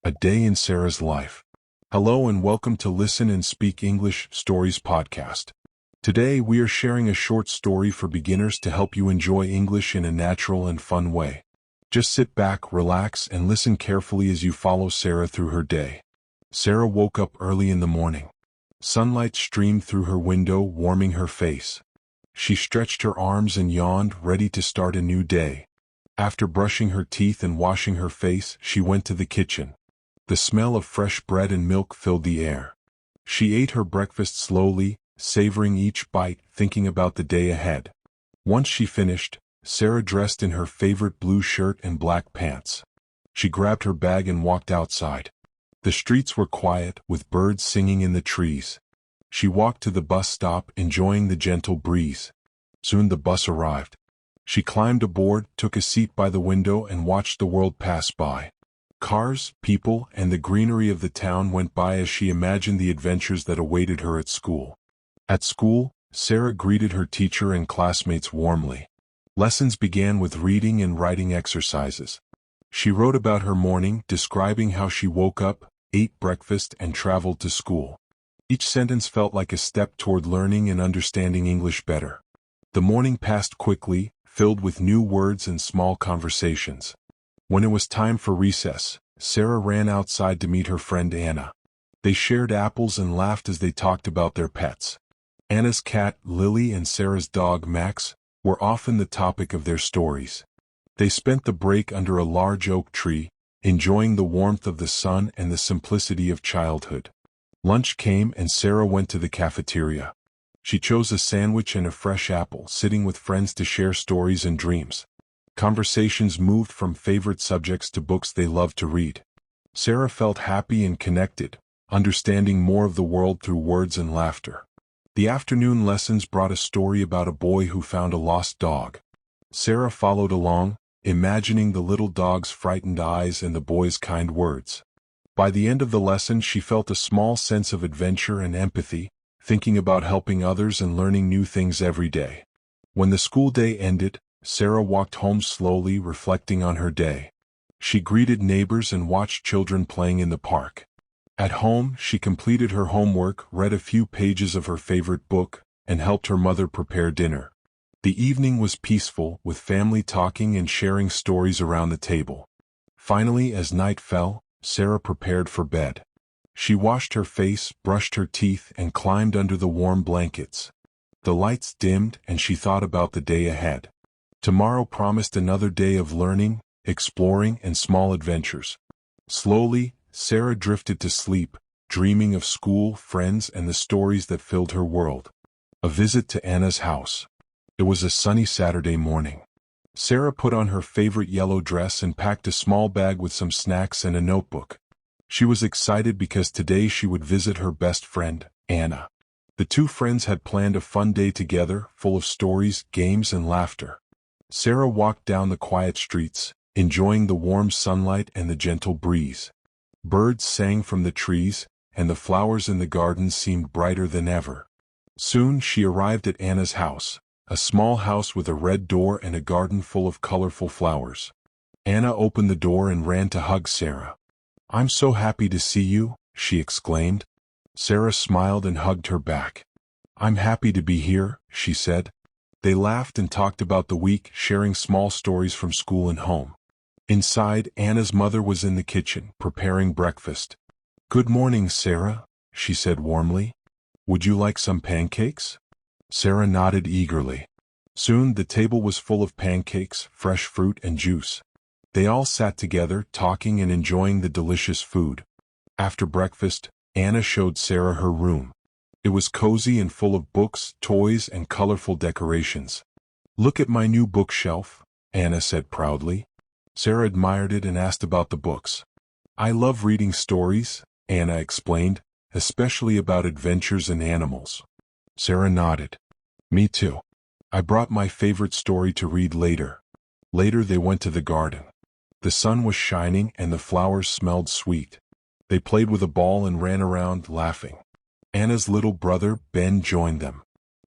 A Day in Sarah's Life. Hello and welcome to Listen and Speak English Stories podcast. Today we are sharing a short story for beginners to help you enjoy English in a natural and fun way. Just sit back, relax, and listen carefully as you follow Sarah through her day. Sarah woke up early in the morning. Sunlight streamed through her window, warming her face. She stretched her arms and yawned, ready to start a new day. After brushing her teeth and washing her face, she went to the kitchen. The smell of fresh bread and milk filled the air. She ate her breakfast slowly, savoring each bite, thinking about the day ahead. Once she finished, Sarah dressed in her favorite blue shirt and black pants. She grabbed her bag and walked outside. The streets were quiet, with birds singing in the trees. She walked to the bus stop, enjoying the gentle breeze. Soon the bus arrived. She climbed aboard, took a seat by the window, and watched the world pass by. Cars, people, and the greenery of the town went by as she imagined the adventures that awaited her at school. At school, Sarah greeted her teacher and classmates warmly. Lessons began with reading and writing exercises. She wrote about her morning, describing how she woke up, ate breakfast, and traveled to school. Each sentence felt like a step toward learning and understanding English better. The morning passed quickly, filled with new words and small conversations. When it was time for recess, Sarah ran outside to meet her friend Anna. They shared apples and laughed as they talked about their pets. Anna's cat, Lily, and Sarah's dog, Max, were often the topic of their stories. They spent the break under a large oak tree, enjoying the warmth of the sun and the simplicity of childhood. Lunch came and Sarah went to the cafeteria. She chose a sandwich and a fresh apple, sitting with friends to share stories and dreams. Conversations moved from favorite subjects to books they loved to read. Sarah felt happy and connected, understanding more of the world through words and laughter. The afternoon lessons brought a story about a boy who found a lost dog. Sarah followed along, imagining the little dog's frightened eyes and the boy's kind words. By the end of the lesson, she felt a small sense of adventure and empathy, thinking about helping others and learning new things every day. When the school day ended, Sarah walked home slowly, reflecting on her day. She greeted neighbors and watched children playing in the park. At home, she completed her homework, read a few pages of her favorite book, and helped her mother prepare dinner. The evening was peaceful, with family talking and sharing stories around the table. Finally, as night fell, Sarah prepared for bed. She washed her face, brushed her teeth, and climbed under the warm blankets. The lights dimmed, and she thought about the day ahead. Tomorrow promised another day of learning, exploring, and small adventures. Slowly, Sarah drifted to sleep, dreaming of school, friends, and the stories that filled her world. A visit to Anna's house. It was a sunny Saturday morning. Sarah put on her favorite yellow dress and packed a small bag with some snacks and a notebook. She was excited because today she would visit her best friend, Anna. The two friends had planned a fun day together, full of stories, games, and laughter. Sarah walked down the quiet streets, enjoying the warm sunlight and the gentle breeze. Birds sang from the trees, and the flowers in the garden seemed brighter than ever. Soon she arrived at Anna's house, a small house with a red door and a garden full of colorful flowers. Anna opened the door and ran to hug Sarah. "I'm so happy to see you," she exclaimed. Sarah smiled and hugged her back. "I'm happy to be here," she said. They laughed and talked about the week, sharing small stories from school and home. Inside, Anna's mother was in the kitchen, preparing breakfast. "Good morning, Sarah," she said warmly. "Would you like some pancakes?" Sarah nodded eagerly. Soon the table was full of pancakes, fresh fruit, and juice. They all sat together, talking and enjoying the delicious food. After breakfast, Anna showed Sarah her room. It was cozy and full of books, toys, and colorful decorations. "Look at my new bookshelf," Anna said proudly. Sarah admired it and asked about the books. "I love reading stories," Anna explained, "especially about adventures and animals." Sarah nodded. "Me too. I brought my favorite story to read later." Later they went to the garden. The sun was shining and the flowers smelled sweet. They played with a ball and ran around, laughing. Anna's little brother, Ben, joined them.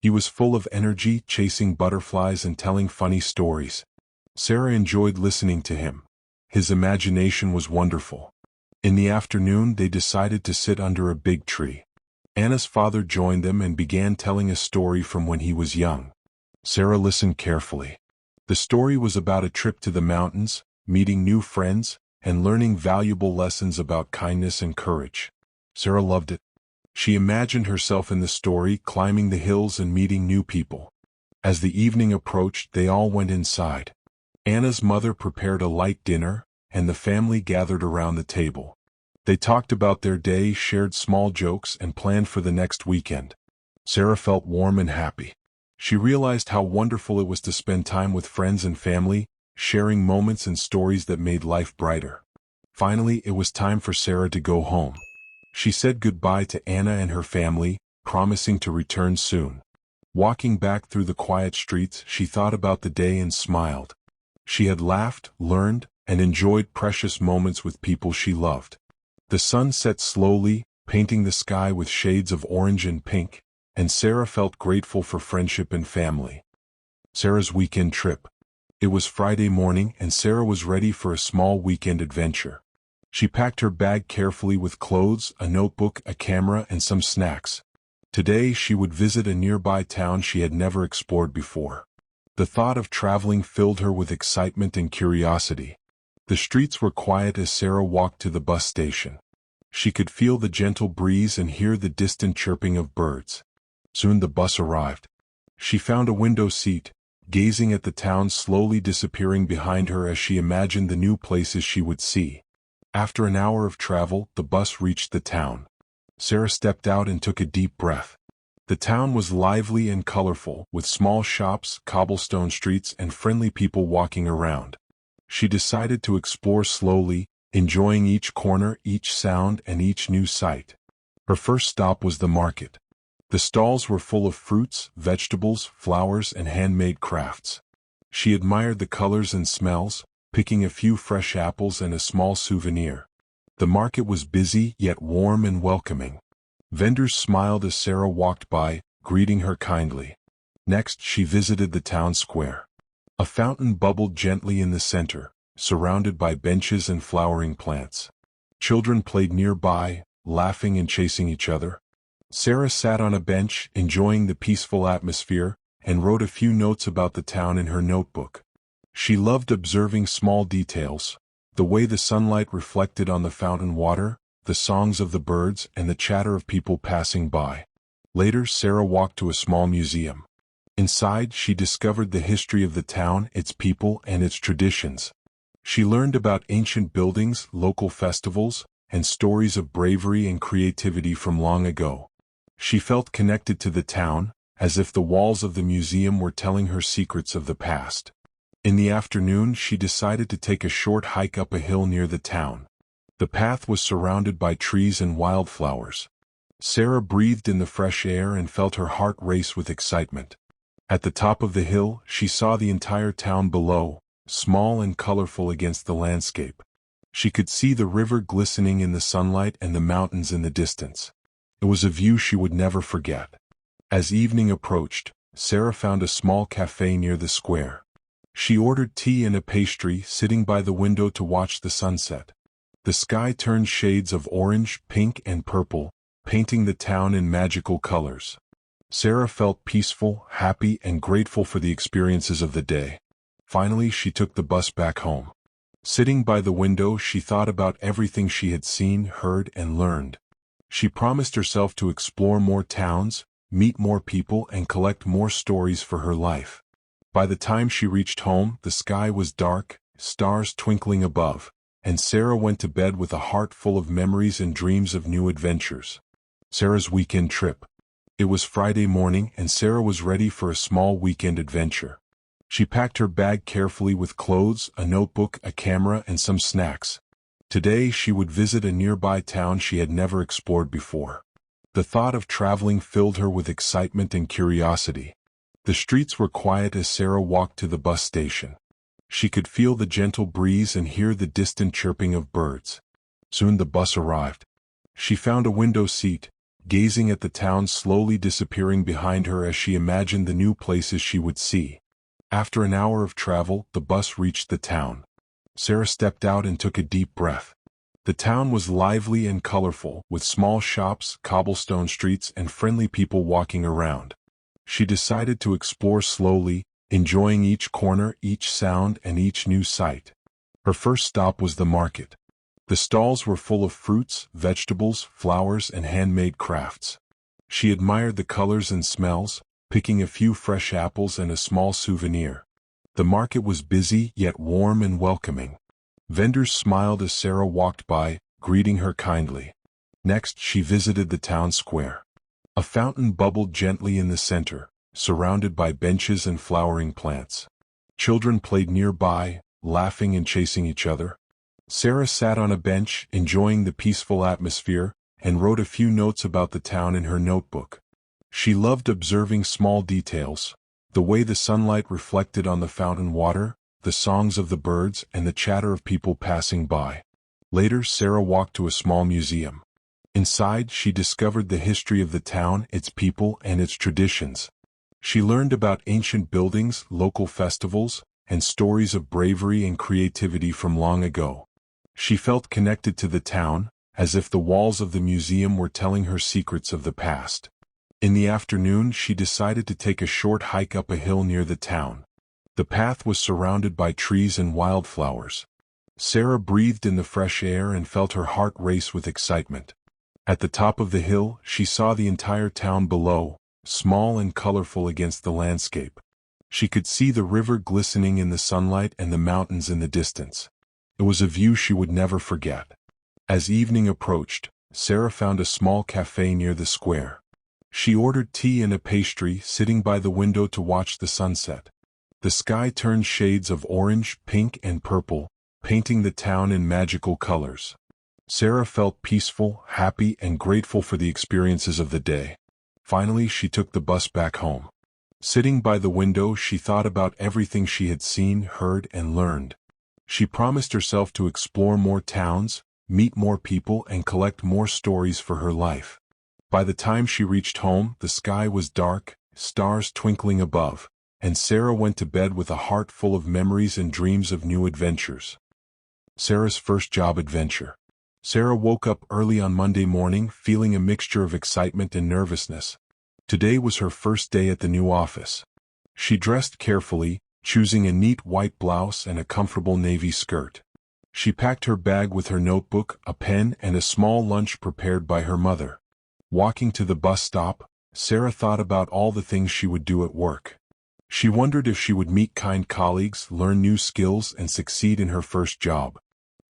He was full of energy, chasing butterflies and telling funny stories. Sarah enjoyed listening to him. His imagination was wonderful. In the afternoon, they decided to sit under a big tree. Anna's father joined them and began telling a story from when he was young. Sarah listened carefully. The story was about a trip to the mountains, meeting new friends, and learning valuable lessons about kindness and courage. Sarah loved it. She imagined herself in the story, climbing the hills and meeting new people. As the evening approached, they all went inside. Anna's mother prepared a light dinner, and the family gathered around the table. They talked about their day, shared small jokes, and planned for the next weekend. Sarah felt warm and happy. She realized how wonderful it was to spend time with friends and family, sharing moments and stories that made life brighter. Finally, it was time for Sarah to go home. She said goodbye to Anna and her family, promising to return soon. Walking back through the quiet streets, she thought about the day and smiled. She had laughed, learned, and enjoyed precious moments with people she loved. The sun set slowly, painting the sky with shades of orange and pink, and Sarah felt grateful for friendship and family. Sarah's weekend trip. It was Friday morning, and Sarah was ready for a small weekend adventure. She packed her bag carefully with clothes, a notebook, a camera, and some snacks. Today she would visit a nearby town she had never explored before. The thought of traveling filled her with excitement and curiosity. The streets were quiet as Sarah walked to the bus station. She could feel the gentle breeze and hear the distant chirping of birds. Soon the bus arrived. She found a window seat, gazing at the town slowly disappearing behind her as she imagined the new places she would see. After an hour of travel, the bus reached the town. Sarah stepped out and took a deep breath. The town was lively and colorful, with small shops, cobblestone streets, and friendly people walking around. She decided to explore slowly, enjoying each corner, each sound, and each new sight. Her first stop was the market. The stalls were full of fruits, vegetables, flowers, and handmade crafts. She admired the colors and smells, picking a few fresh apples and a small souvenir. The market was busy, yet warm and welcoming. Vendors smiled as Sarah walked by, greeting her kindly. Next, she visited the town square. A fountain bubbled gently in the center, surrounded by benches and flowering plants. Children played nearby, laughing and chasing each other. Sarah sat on a bench, enjoying the peaceful atmosphere, and wrote a few notes about the town in her notebook. She loved observing small details, the way the sunlight reflected on the fountain water, the songs of the birds, and the chatter of people passing by. Later, Sarah walked to a small museum. Inside, she discovered the history of the town, its people, and its traditions. She learned about ancient buildings, local festivals, and stories of bravery and creativity from long ago. She felt connected to the town, as if the walls of the museum were telling her secrets of the past. In the afternoon, she decided to take a short hike up a hill near the town. The path was surrounded by trees and wildflowers. Sarah breathed in the fresh air and felt her heart race with excitement. At the top of the hill, she saw the entire town below, small and colorful against the landscape. She could see the river glistening in the sunlight and the mountains in the distance. It was a view she would never forget. As evening approached, Sarah found a small cafe near the square. She ordered tea and a pastry, sitting by the window to watch the sunset. The sky turned shades of orange, pink, and purple, painting the town in magical colors. Sarah felt peaceful, happy, and grateful for the experiences of the day. Finally, she took the bus back home. Sitting by the window, she thought about everything she had seen, heard, and learned. She promised herself to explore more towns, meet more people, and collect more stories for her life. By the time she reached home, the sky was dark, stars twinkling above, and Sarah went to bed with a heart full of memories and dreams of new adventures. Sarah's weekend trip. It was Friday morning, and Sarah was ready for a small weekend adventure. She packed her bag carefully with clothes, a notebook, a camera, and some snacks. Today she would visit a nearby town she had never explored before. The thought of traveling filled her with excitement and curiosity. The streets were quiet as Sarah walked to the bus station. She could feel the gentle breeze and hear the distant chirping of birds. Soon the bus arrived. She found a window seat, gazing at the town slowly disappearing behind her as she imagined the new places she would see. After an hour of travel, the bus reached the town. Sarah stepped out and took a deep breath. The town was lively and colorful, with small shops, cobblestone streets, and friendly people walking around. She decided to explore slowly, enjoying each corner, each sound, and each new sight. Her first stop was the market. The stalls were full of fruits, vegetables, flowers, and handmade crafts. She admired the colors and smells, picking a few fresh apples and a small souvenir. The market was busy, yet warm and welcoming. Vendors smiled as Sarah walked by, greeting her kindly. Next, she visited the town square. A fountain bubbled gently in the center, surrounded by benches and flowering plants. Children played nearby, laughing and chasing each other. Sarah sat on a bench, enjoying the peaceful atmosphere, and wrote a few notes about the town in her notebook. She loved observing small details, the way the sunlight reflected on the fountain water, the songs of the birds, and the chatter of people passing by. Later, Sarah walked to a small museum. Inside, she discovered the history of the town, its people, and its traditions. She learned about ancient buildings, local festivals, and stories of bravery and creativity from long ago. She felt connected to the town, as if the walls of the museum were telling her secrets of the past. In the afternoon, she decided to take a short hike up a hill near the town. The path was surrounded by trees and wildflowers. Sarah breathed in the fresh air and felt her heart race with excitement. At the top of the hill, she saw the entire town below, small and colorful against the landscape. She could see the river glistening in the sunlight and the mountains in the distance. It was a view she would never forget. As evening approached, Sarah found a small cafe near the square. She ordered tea and a pastry, sitting by the window to watch the sunset. The sky turned shades of orange, pink, and purple, painting the town in magical colors. Sarah felt peaceful, happy, and grateful for the experiences of the day. Finally, she took the bus back home. Sitting by the window, she thought about everything she had seen, heard, and learned. She promised herself to explore more towns, meet more people, and collect more stories for her life. By the time she reached home, the sky was dark, stars twinkling above, and Sarah went to bed with a heart full of memories and dreams of new adventures. Sarah's first job adventure. Sarah woke up early on Monday morning, feeling a mixture of excitement and nervousness. Today was her first day at the new office. She dressed carefully, choosing a neat white blouse and a comfortable navy skirt. She packed her bag with her notebook, a pen, and a small lunch prepared by her mother. Walking to the bus stop, Sarah thought about all the things she would do at work. She wondered if she would meet kind colleagues, learn new skills, and succeed in her first job.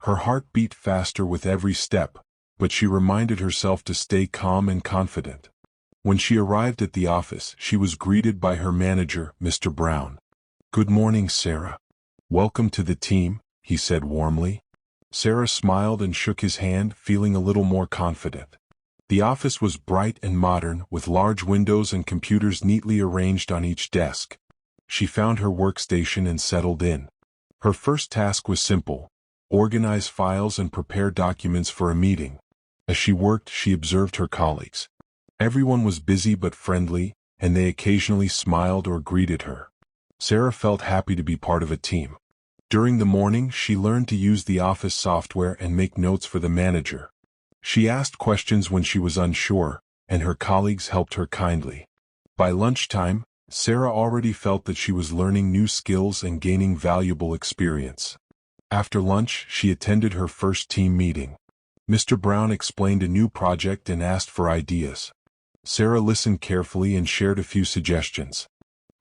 Her heart beat faster with every step, but she reminded herself to stay calm and confident. When she arrived at the office, she was greeted by her manager, Mr. Brown. "Good morning, Sarah. Welcome to the team," he said warmly. Sarah smiled and shook his hand, feeling a little more confident. The office was bright and modern, with large windows and computers neatly arranged on each desk. She found her workstation and settled in. Her first task was simple: organize files and prepare documents for a meeting. As she worked, she observed her colleagues. Everyone was busy but friendly, and they occasionally smiled or greeted her. Sarah felt happy to be part of a team. During the morning, she learned to use the office software and make notes for the manager. She asked questions when she was unsure, and her colleagues helped her kindly. By lunchtime, Sarah already felt that she was learning new skills and gaining valuable experience. After lunch, she attended her first team meeting. Mr. Brown explained a new project and asked for ideas. Sarah listened carefully and shared a few suggestions.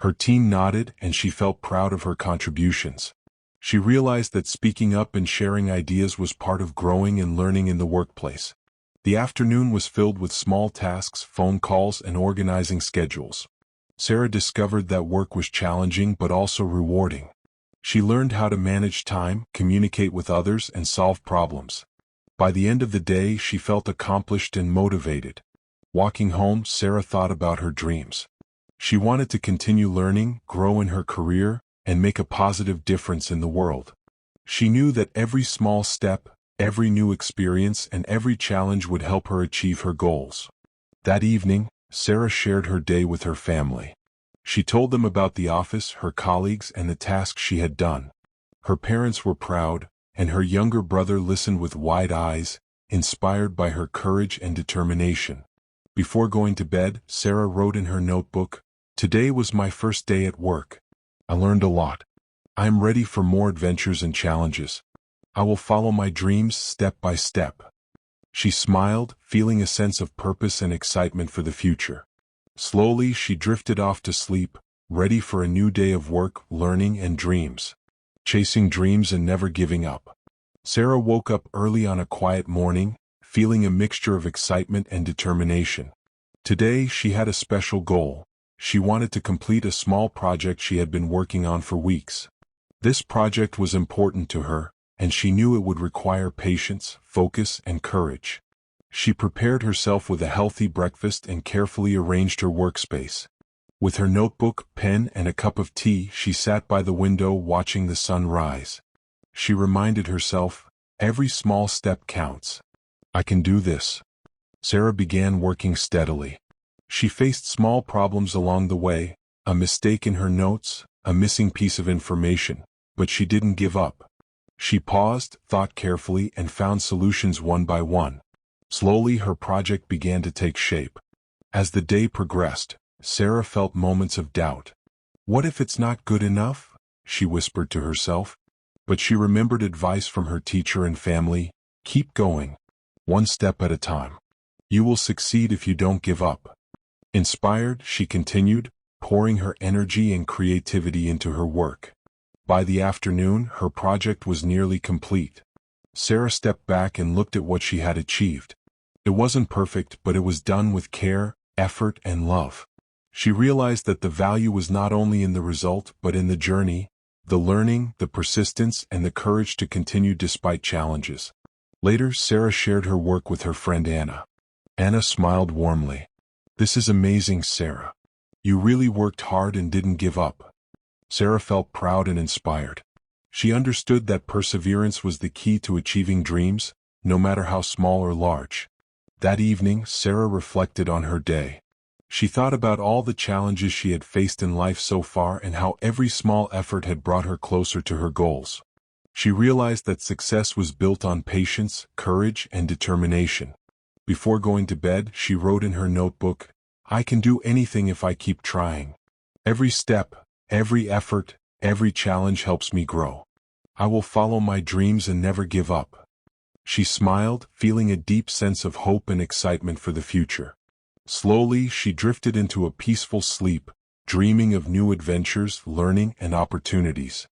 Her team nodded, and she felt proud of her contributions. She realized that speaking up and sharing ideas was part of growing and learning in the workplace. The afternoon was filled with small tasks, phone calls, and organizing schedules. Sarah discovered that work was challenging but also rewarding. She learned how to manage time, communicate with others, and solve problems. By the end of the day, she felt accomplished and motivated. Walking home, Sarah thought about her dreams. She wanted to continue learning, grow in her career, and make a positive difference in the world. She knew that every small step, every new experience, and every challenge would help her achieve her goals. That evening, Sarah shared her day with her family. She told them about the office, her colleagues, and the tasks she had done. Her parents were proud, and her younger brother listened with wide eyes, inspired by her courage and determination. Before going to bed, Sarah wrote in her notebook, "Today was my first day at work. I learned a lot. I am ready for more adventures and challenges. I will follow my dreams step by step." She smiled, feeling a sense of purpose and excitement for the future. Slowly, she drifted off to sleep, ready for a new day of work, learning, and dreams. Chasing dreams and never giving up. Sarah woke up early on a quiet morning, feeling a mixture of excitement and determination. Today, she had a special goal. She wanted to complete a small project she had been working on for weeks. This project was important to her, and she knew it would require patience, focus, and courage. She prepared herself with a healthy breakfast and carefully arranged her workspace. With her notebook, pen, and a cup of tea, she sat by the window watching the sun rise. She reminded herself, "Every small step counts. I can do this." Sarah began working steadily. She faced small problems along the way, a mistake in her notes, a missing piece of information, but she didn't give up. She paused, thought carefully, and found solutions one by one. Slowly, her project began to take shape. As the day progressed, Sarah felt moments of doubt. "What if it's not good enough?" she whispered to herself. But she remembered advice from her teacher and family: "Keep going, one step at a time. You will succeed if you don't give up." Inspired, she continued, pouring her energy and creativity into her work. By the afternoon, her project was nearly complete. Sarah stepped back and looked at what she had achieved. It wasn't perfect, but it was done with care, effort, and love. She realized that the value was not only in the result, but in the journey, the learning, the persistence, and the courage to continue despite challenges. Later, Sarah shared her work with her friend Anna. Anna smiled warmly. "This is amazing, Sarah. You really worked hard and didn't give up." Sarah felt proud and inspired. She understood that perseverance was the key to achieving dreams, no matter how small or large. That evening, Sarah reflected on her day. She thought about all the challenges she had faced in life so far and how every small effort had brought her closer to her goals. She realized that success was built on patience, courage, and determination. Before going to bed, she wrote in her notebook, "I can do anything if I keep trying. Every step, every effort, every challenge helps me grow. I will follow my dreams and never give up." She smiled, feeling a deep sense of hope and excitement for the future. Slowly, she drifted into a peaceful sleep, dreaming of new adventures, learning, and opportunities.